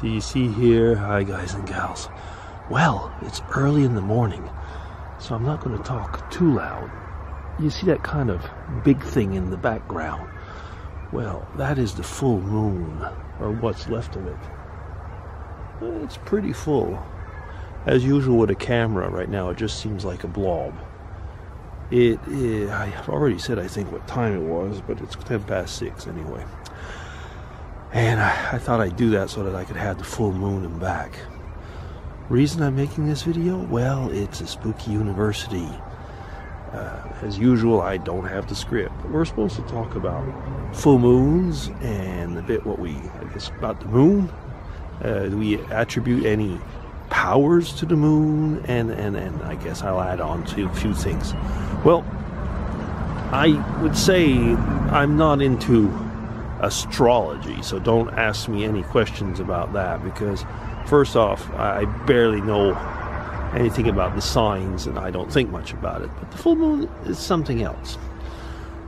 Do you see here? Hi guys and gals. Well, it's early in the morning, so I'm not going to talk too loud. You see that kind of big thing in the background? Well, that is the full moon, or what's left of it. It's pretty full. As usual with a camera right now, it just seems like a blob. I've already said I think what time it was, but it's 6:10 anyway. And I thought I'd do that so that I could have the full moon and back. Reason I'm making this video? Well, it's a SpookyUniversity. As usual, I don't have the script. But we're supposed to talk about full moons and a bit about the moon. Do we attribute any powers to the moon? And I guess I'll add on to a few things. Well, I would say I'm not into astrology, so don't ask me any questions about that, because first off, I barely know anything about the signs and I don't think much about it. But the full moon is something else.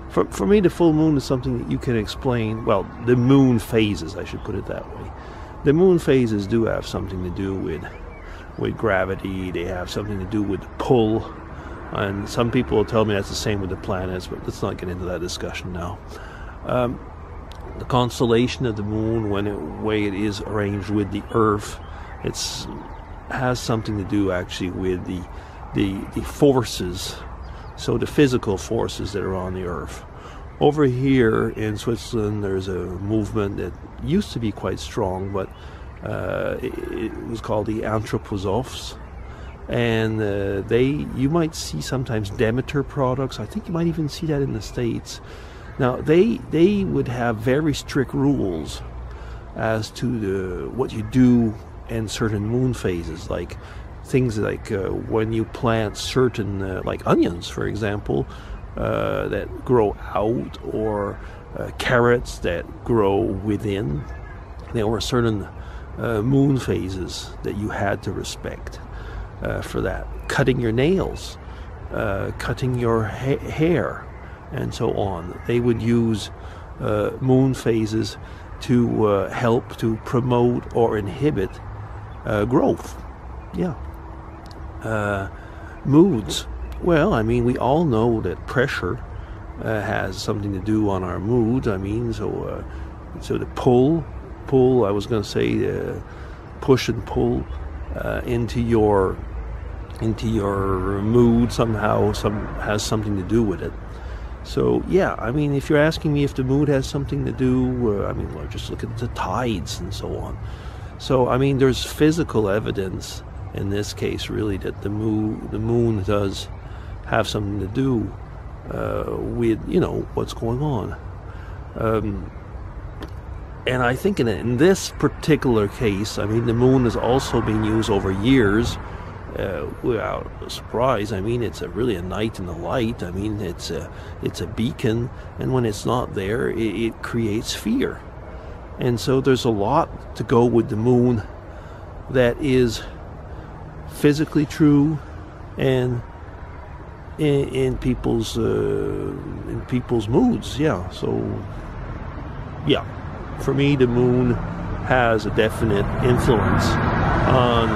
For me, the full moon is something that you can explain. Well, the moon phases, I should put it that way. The moon phases do have something to do with gravity. They have something to do with pull, and some people will tell me that's the same with the planets, but let's not get into that discussion now. The constellation of the moon, way it is arranged with the Earth, has something to do actually with the forces, so the physical forces that are on the Earth. Over here in Switzerland, there's a movement that used to be quite strong, but it was called the Anthroposophes, and you might see sometimes Demeter products. I think you might even see that in the States. Now, they would have very strict rules as to what you do in certain moon phases, like things like when you plant certain, like onions, for example, that grow out, or carrots that grow within. There were certain moon phases that you had to respect for that. Cutting your nails, cutting your hair, and so on. They would use moon phases to help to promote or inhibit growth. Yeah. Moods. Well, I mean, we all know that pressure has something to do on our mood. I mean, so the pull. I was going to say push and pull into your mood somehow. Has something to do with it. So yeah, I mean, if you're asking me if the mood has something to do, I mean, well, just look at the tides and so on. So I mean, there's physical evidence in this case, really, that the moon does have something to do with what's going on. And I think in this particular case, I mean, the moon has also been used over years. Without surprise. I mean, it's really a night in the light. I mean, it's a beacon, and when it's not there, it creates fear. And so there's a lot to go with the moon that is physically true, and in people's moods. Yeah. So yeah, for me, the moon has a definite influence on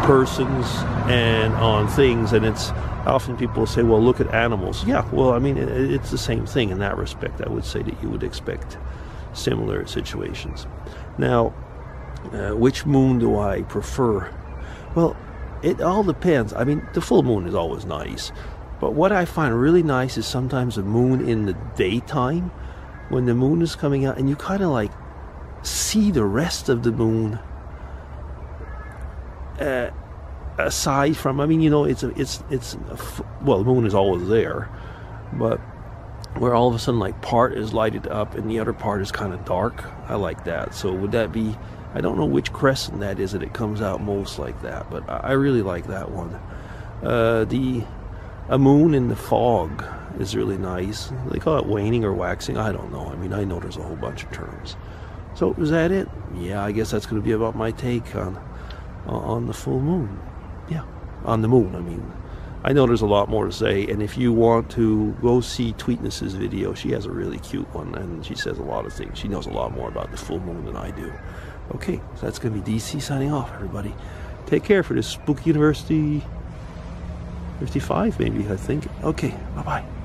persons and on things, and it's often people say, well, look at animals. Yeah, well, I mean, it's the same thing in that respect. I would say that you would expect similar situations. Now, which moon do I prefer? Well, it all depends. I mean, the full moon is always nice, but what I find really nice is sometimes a moon in the daytime, when the moon is coming out and you kind of like see the rest of the moon. Aside from, I mean, well, the moon is always there, but where all of a sudden, like, part is lighted up and the other part is kind of dark. I like that. So would that be, I don't know which crescent that is that it comes out most like that, but I really like that one. A moon in the fog is really nice. They call it waning or waxing. I don't know. I mean, I know there's a whole bunch of terms. So is that it? Yeah, I guess that's going to be about my take on the full moon. Yeah, on the moon, I mean. I know there's a lot more to say, and if you want to go see Tweetness's video, she has a really cute one, and she says a lot of things. She knows a lot more about the full moon than I do. Okay, so that's going to be DC signing off, everybody. Take care for this Spooky University 55, maybe, I think. Okay, bye-bye.